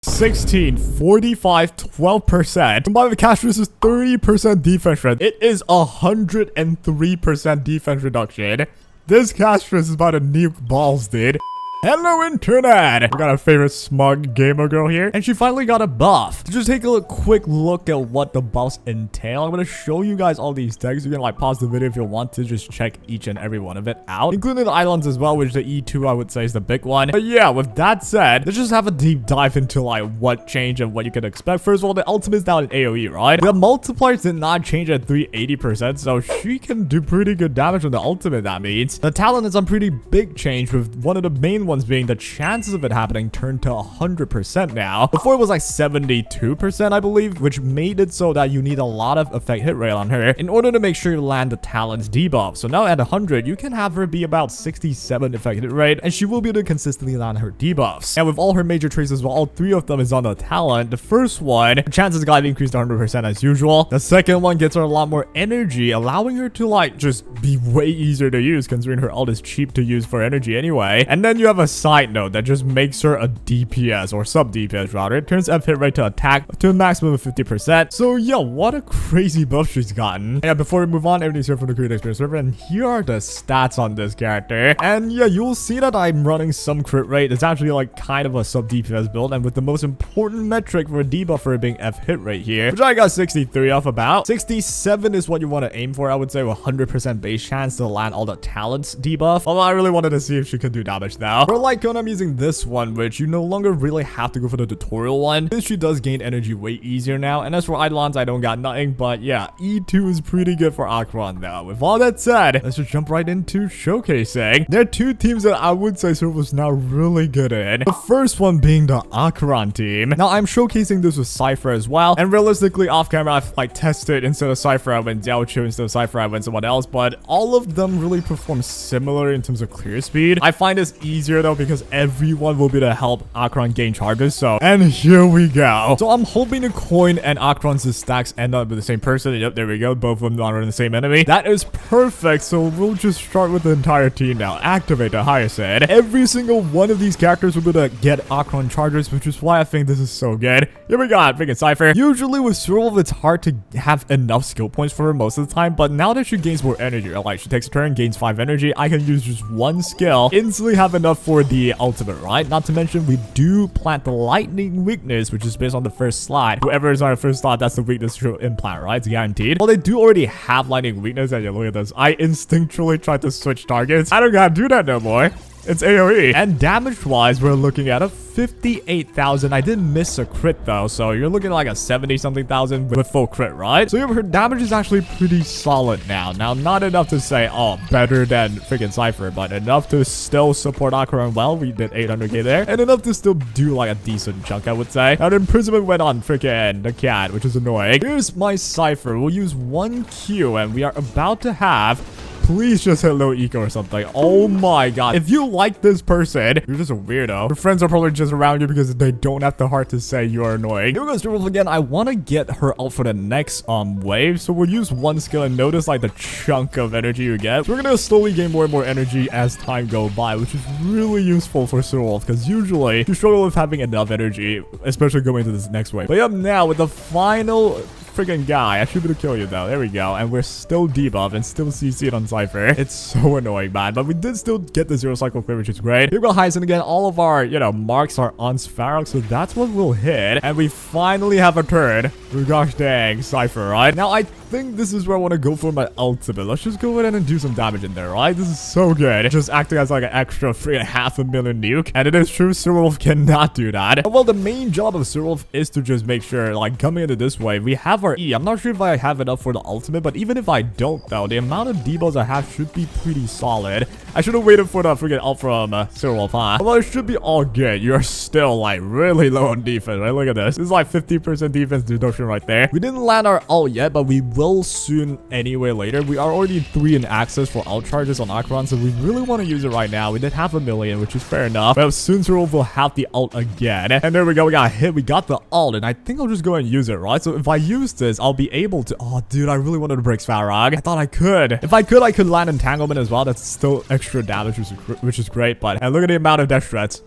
16, 45, 12%. Combined with Castorice is 30% defense rate. It is 103% defense reduction. This Castorice is about to nuke balls, dude. Hello, internet! We got our favorite smug gamer girl here, and she finally got a buff. So just take a quick look at what the buffs entail. I'm gonna show you guys all these tags. You can like pause the video if you want to just check each and every one of it out, including the islands as well, which the E2 I would say is the big one. But yeah, with that said, let's just have a deep dive into like what changed and what you can expect. First of all, the ultimate is now in AoE, right? The multipliers did not change at 380%, so she can do pretty good damage on the ultimate. That means the talent is a pretty big change, with one of the main ones being the chances of it happening turned to 100% now. Before it was like 72%, I believe, which made it so that you need a lot of effect hit rate on her in order to make sure you land the talent's debuff. So now at 100, you can have her be about 67 effect hit rate, and she will be able to consistently land her debuffs. And with all her major traits as well, all three of them is on the talent. The first one, the chances got increased to 100% as usual. The second one gets her a lot more energy, allowing her to like just be way easier to use, considering her ult is cheap to use for energy anyway. And then you have a side note that just makes her a DPS, or sub DPS rather. It turns F hit rate to attack to a maximum of 50%. So yeah, what a crazy buff she's gotten. Yeah, before we move on, everything's here from the Create Experience server, and here are the stats on this character. And yeah, you'll see that I'm running some crit rate. It's actually like kind of a sub DPS build, and with the most important metric for a debuffer being F hit rate here, which I got 63 off about. 67 is what you want to aim for, I would say, with 100% base chance to land all the talents debuff. Although I really wanted to see if she could do damage now. For like I'm using this one, which you no longer really have to go for the tutorial one, since she does gain energy way easier now. And as for Eidolons, I don't got nothing, but yeah, E2 is pretty good for Acheron though. With all that said, let's just jump right into showcasing. There are two teams that I would say Server was now really good in. The first one being the Acheron team. Now I'm showcasing this with Cypher as well, and realistically off camera I've like tested, instead of Cypher I went Xiaochu, instead of Cypher I went someone else, but all of them really perform similar in terms of clear speed. I find this easier though because everyone will be to help Acheron gain charges. So, and here we go. So I'm hoping the coin and Acheron's stacks end up with the same person. Yep, there we go. Both of them are in the same enemy. That is perfect. So we'll just start with the entire team now. Activate the highest end. Every single one of these characters will be able to get Acheron charges, which is why I think this is so good. Here we got freaking Cypher. Usually with Serval, it's hard to have enough skill points for her most of the time, but now that she gains more energy, like she takes a turn, gains 5 energy, I can use just one skill, instantly have enough for the ultimate, right? Not to mention, we do plant the lightning weakness, which is based on the first slide. Whoever is on the first slide, that's the weakness to implant, right? It's guaranteed. Well, they do already have lightning weakness, and you look at this. I instinctually tried to switch targets. I don't gotta do that no more. It's AoE. And damage-wise, we're looking at a 58,000. I did miss a crit though, so you're looking at like a 70-something thousand with full crit, right? So her damage is actually pretty solid now. Now, not enough to say, oh, better than freaking Cypher, but enough to still support Acheron well. We did 800k there, and enough to still do like a decent chunk, I would say. Now, the imprisonment went on freaking the cat, which is annoying. Here's my Cypher. We'll use 1 Q, and we are about to have... Please just hit low eco or something. Oh my god. If you like this person, you're just a weirdo. Your friends are probably just around you because they don't have the heart to say you are annoying. Here we go, Serval again. I want to get her out for the next wave. So we'll use 1 skill and notice like the chunk of energy you get. So we're going to slowly gain more and more energy as time goes by, which is really useful for Serval because usually you struggle with having enough energy, especially going into this next wave. But up now with the final... freaking guy. I should be able to kill you though. There we go. And we're still debuffed and still CC'd on Cypher. It's so annoying, man. But we did still get the 0 cycle clear, which is great. Here we go, Heisen again. All of our, marks are on Spharox, so that's what we'll hit. And we finally have a turn. Gosh dang, Cypher, right? Now, I think this is where I want to go for my ultimate. Let's just go ahead and do some damage in there, right? This is so good. Just acting as like an extra 500,000 nuke. And it is true, Serval cannot do that. Well, the main job of Serval is to just make sure, like, coming into this wave, we have our E. I'm not sure if I have enough for the ultimate, but even if I don't, though, the amount of debuffs I have should be pretty solid. I should have waited for the freaking ult from Serval, huh? Although it should be all good. You're still, like, really low on defense, right? Look at this. This is like 50% defense deduction right there. We didn't land our ult yet, but we will soon anyway later. We are already 3 in access for ult charges on Acheron, so we really want to use it right now. We did 500,000, which is fair enough. But soon Serval will have the ult again. And there we go. We got hit. We got the ult, and I think I'll just go and use it, right? So if I use this, I'll be able to... Oh, dude, I really wanted to break Spharox. I thought I could. If I could land Entanglement as well. That's still extra damage, which is great. But and look at the amount of death threats.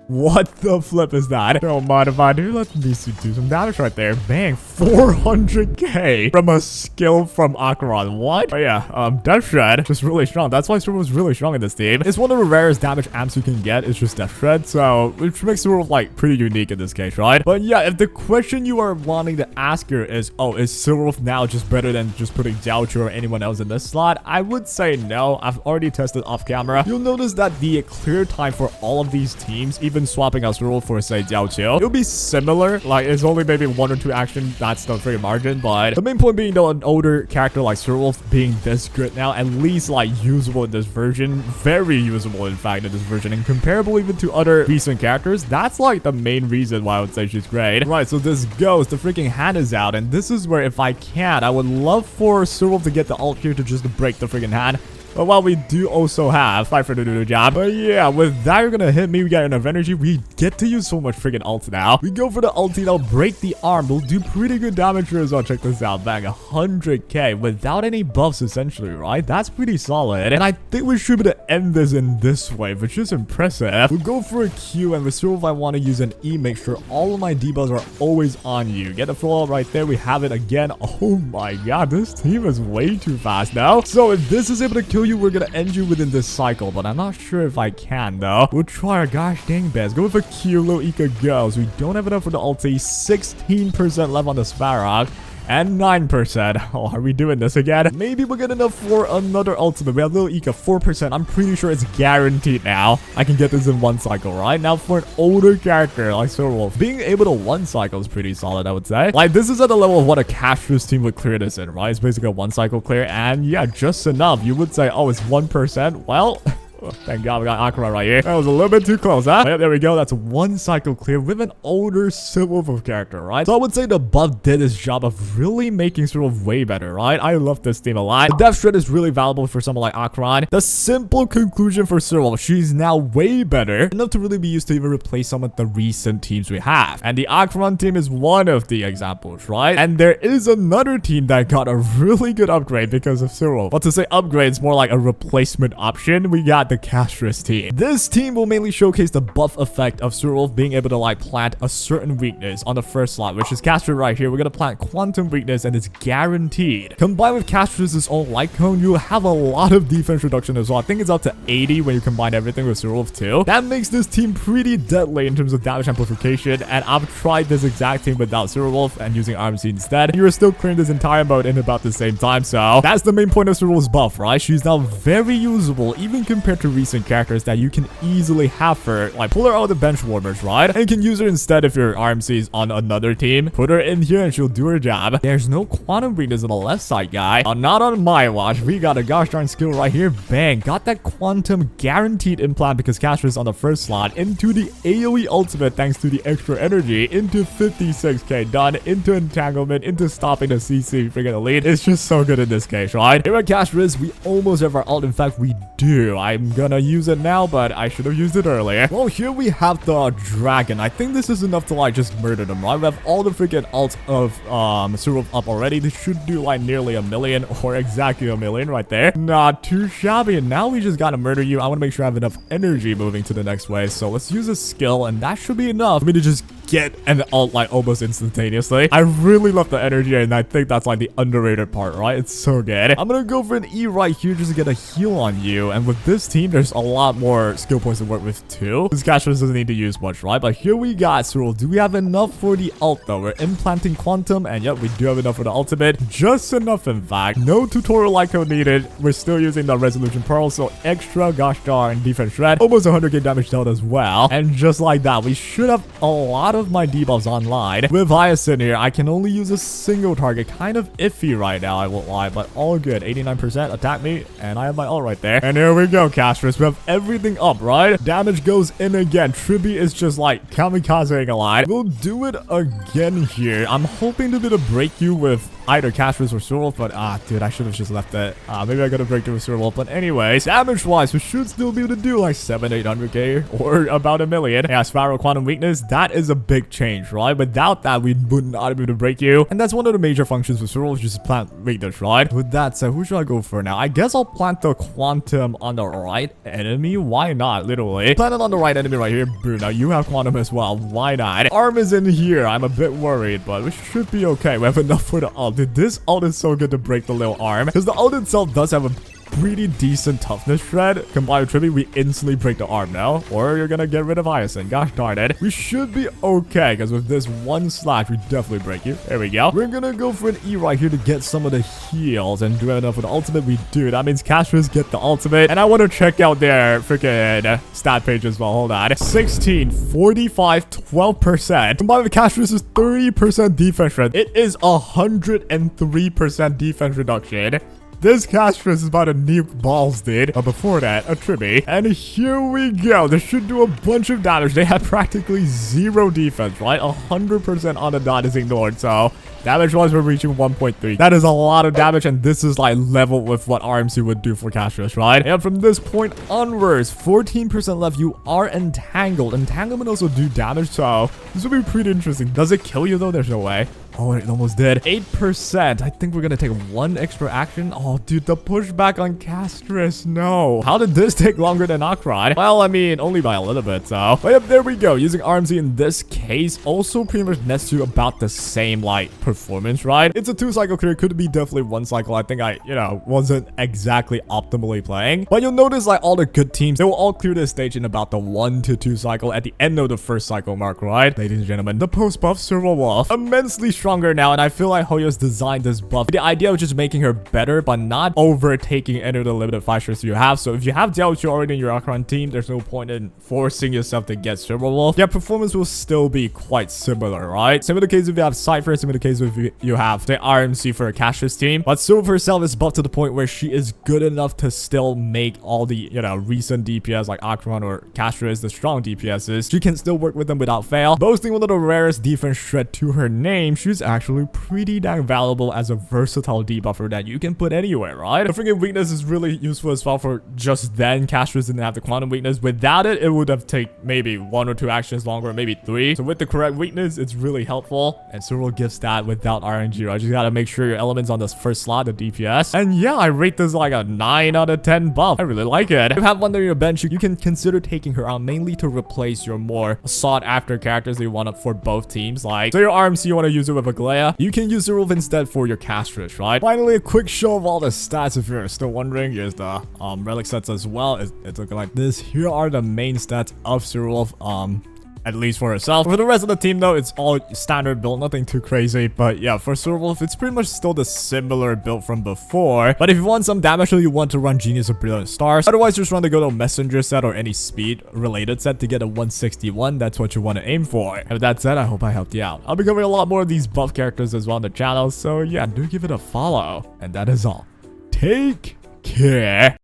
What the flip is that? Don't mind if I do. Let me do some damage right there. Bang, 400k from a skill from Acheron. What? Oh yeah, Death Shred, just really strong. That's why Silver was really strong in this team. It's one of the rarest damage amps you can get. It's just Death Shred, so which makes Silver like pretty unique in this case, right? But yeah, if the question you are wanting to ask here is, oh, is Silver now just better than just putting Jiaochu or anyone else in this slot? I would say no. I've already tested off camera. You'll notice that the clear time for all of these teams, even swapping out Silver for say Jiaochu, it'll be similar. Like it's only maybe 1 or 2 action. That's the freaking margin. But the main point being though, an older character like Silver being this good now, at least like usable in this version, very usable in fact in this version, and comparable even to other recent characters. That's like the main reason why I would say she's great. Right, so this goes, the freaking hand is out, and this is where if I can, I would love for Silver to get the ult here to just break the freaking hand. But while we do also have Fight for the Doodoo job. But yeah, with that, you're gonna hit me. We got enough energy. We get to use so much freaking ult now. We go for the ulti. That'll break the arm. We'll do pretty good damage here as well. Check this out. Bang, 100k without any buffs, essentially, right? That's pretty solid. And I think we should be able to end this in this way, which is impressive. We'll go for a Q, and with Silver, if I want to use an E, make sure all of my debuffs are always on you. Get the full ult right there. We have it again. Oh my god, this team is way too fast now. So if this is able to kill you, we're gonna end you within this cycle, but I'm not sure if I can though. We'll try our gosh dang best. Go with a Q. Little Ika goes. We don't have enough for the ulti. 16% left on the Sparrow. And 9%. Oh, are we doing this again? Maybe we'll get enough for another ultimate. We have Little Ika, 4%. I'm pretty sure it's guaranteed now. I can get this in 1 cycle, right? Now, for an older character like Silverwolf, being able to 1 cycle is pretty solid, I would say. Like, this is at the level of what a Castorice team would clear this in, right? It's basically a 1 cycle clear. And yeah, just enough. You would say, oh, it's 1%. Well... Oh, thank God we got Acheron right here. That was a little bit too close, huh? Yep, there we go. That's 1 cycle clear with an older Silverwolf character, right? So I would say the buff did its job of really making Silverwolf way better, right? I love this team a lot. The Death Shred is really valuable for someone like Acheron. The simple conclusion for Silverwolf, she's now way better, enough to really be used to even replace some of the recent teams we have. And the Acheron team is one of the examples, right? And there is another team that got a really good upgrade because of Silverwolf. But to say upgrade, it's more like a replacement option. We got the Castorice team. This team will mainly showcase the buff effect of Silverwolf being able to like plant a certain weakness on the first slot, which is Castorice right here. We're gonna plant quantum weakness and it's guaranteed. Combined with Castorice's own light cone, you have a lot of defense reduction as well. I think it's up to 80 when you combine everything with Silverwolf too. That makes this team pretty deadly in terms of damage amplification, and I've tried this exact team without Silverwolf and using RMC instead. You are still clearing this entire mode in about the same time, so that's the main point of Silverwolf's buff, right? She's now very usable even compared to recent characters that you can easily have for, like, pull her out of the bench warmers, right? And you can use her instead if your RMC is on another team. Put her in here and she'll do her job. There's no quantum weakness on the left side, guy. Not on my watch. We got a gosh darn skill right here. Bang. Got that quantum guaranteed implant because Castorice is on the first slot into the AoE ultimate thanks to the extra energy, into 56k done, into entanglement, into stopping the CC freaking elite. It's just so good in this case, right? Here at Castorice, we almost have our ult. In fact, we do. I'm gonna use it now, but I should have used it earlier. Well, here we have the dragon. I think this is enough to like just murder them, right? We have all the freaking ults of Silverwolf up already. This should do like nearly 1 million or exactly 1 million right there. Not too shabby. And now we just gotta murder you. I want to make sure I have enough energy moving to the next wave. So let's use a skill, and that should be enough for me to just get an ult like almost instantaneously. I really love the energy, and I think that's like the underrated part, right? It's so good. I'm gonna go for an E right here just to get a heal on you. And with this team, there's a lot more skill points to work with too. This Castorice doesn't need to use much, right? But here we got Cyril. Do we have enough for the ult though? We're implanting quantum, and yep, we do have enough for the ultimate. Just enough, in fact. No tutorial light code needed. We're still using the resolution pearl, so extra gosh darn defense shred. Almost 100k damage dealt as well. And just like that, we should have a lot of my debuffs online. With Hyacinth here, I can only use a single target. Kind of iffy right now, I won't lie, but all good. 89% attack me, and I have my ult right there. And here we go, Castorice. We have everything up, right? Damage goes in again. Tribi is just like kamikazeing a lot. We'll do it again here. I'm hoping to be able to break you with either Castorice or Swirlwolf, but dude, I should have just left it. Maybe I gotta break through with Swirlwolf. But anyways, damage-wise, we should still be able to do like 700-800k or about 1 million. Yeah, Spiral Quantum Weakness, that is a big change, right? Without that, we would not be able to break you. And that's one of the major functions with Swirlwolf, just plant weakness, right? With that said, who should I go for now? I guess I'll plant the Quantum on the right enemy. Why not? Literally. Plant it on the right enemy right here. Boom. Now you have Quantum as well. Why not? Arm is in here. I'm a bit worried, but we should be okay. We have enough for the ult. Dude, this ult is so good to break the little arm. Because the ult itself does have a pretty decent toughness shred. Combined with Tribute, we instantly break the arm now. Or you're gonna get rid of Hyacinth. Gosh darn it. We should be okay, because with this one slash, we definitely break you. There we go. We're gonna go for an E right here to get some of the heals. And do enough for the ultimate, we do. That means Castorice get the ultimate. And I want to check out their freaking stat page as well. Hold on. 16, 45, 12%. Combined with Castorice's 30% defense shred, it is 103% defense reduction. This Castorice is about to nuke balls, dude. But before that, a Tribby. And here we go. This should do a bunch of damage. They have practically 0 defense, right? 100% on the dot is ignored. So damage-wise, we're reaching 1.3. That is a lot of damage, and this is like level with what RMC would do for Castorice, right? And from this point onwards, 14% left. You are entangled. Entanglement also do damage, so this will be pretty interesting. Does it kill you though? There's no way. Oh, it almost did. 8%. I think we're gonna take 1 extra action. Oh, dude, the pushback on Castorice. No. How did this take longer than Acheron? Well, I mean, only by a little bit, so. But yep, there we go. Using RMC in this case also pretty much nets to about the same, like, performance, right? It's a 2-cycle clear. Could be definitely 1 cycle. I think I, wasn't exactly optimally playing. But you'll notice, like, all the good teams, they will all clear this stage in about the 1 to 2 cycle at the end of the 1st cycle mark, right? Ladies and gentlemen, the post-buff Swirlwolf. Immensely stronger now, and I feel like Hoyo's designed this buff. The idea of just making her better, but not overtaking any of the limited fight shares you have. So if you have Diaochu already in your Acheron team, there's no point in forcing yourself to get Swirlwolf. Yeah, performance will still be quite similar, right? Same with the case if you have Cypher, same with the case if you have the RMC for a Castorice team. But Sylph herself is buffed to the point where she is good enough to still make all the, recent DPS like Acheron or Castorice, the strong DPSs. She can still work with them without fail. Boasting one of the rarest defense shred to her name, she's actually pretty dang valuable as a versatile debuffer that you can put anywhere, right? The freaking weakness is really useful as well for just then. Castorice didn't have the quantum weakness. Without it, it would have taken maybe 1 or 2 actions longer, maybe 3. So with the correct weakness, it's really helpful. And Cyril gives that without RNG, right? You just gotta make sure your elements on this first slot, the DPS. And yeah, I rate this like a 9 out of 10 buff. I really like it. If you have one on your bench, you can consider taking her out mainly to replace your more sought after characters that you want for both teams. Like, so your RMC, you want to use it with Aglaya, you can use Cyril instead for your Castorice, right? Finally, a quick show of all the stats if you're still wondering. Here's the relic sets as well. It's looking like this. Here are the main stats of Cyril, at least for herself. For the rest of the team though, it's all standard build, nothing too crazy. But yeah, for Swirlwolf, it's pretty much still the similar build from before. But if you want some damage, you want to run Genius or Brilliant Stars. Otherwise, just run the Go-To Messenger set or any speed related set to get a 161. That's what you want to aim for. And with that said, I hope I helped you out. I'll be covering a lot more of these buff characters as well on the channel. So yeah, do give it a follow. And that is all. Take care.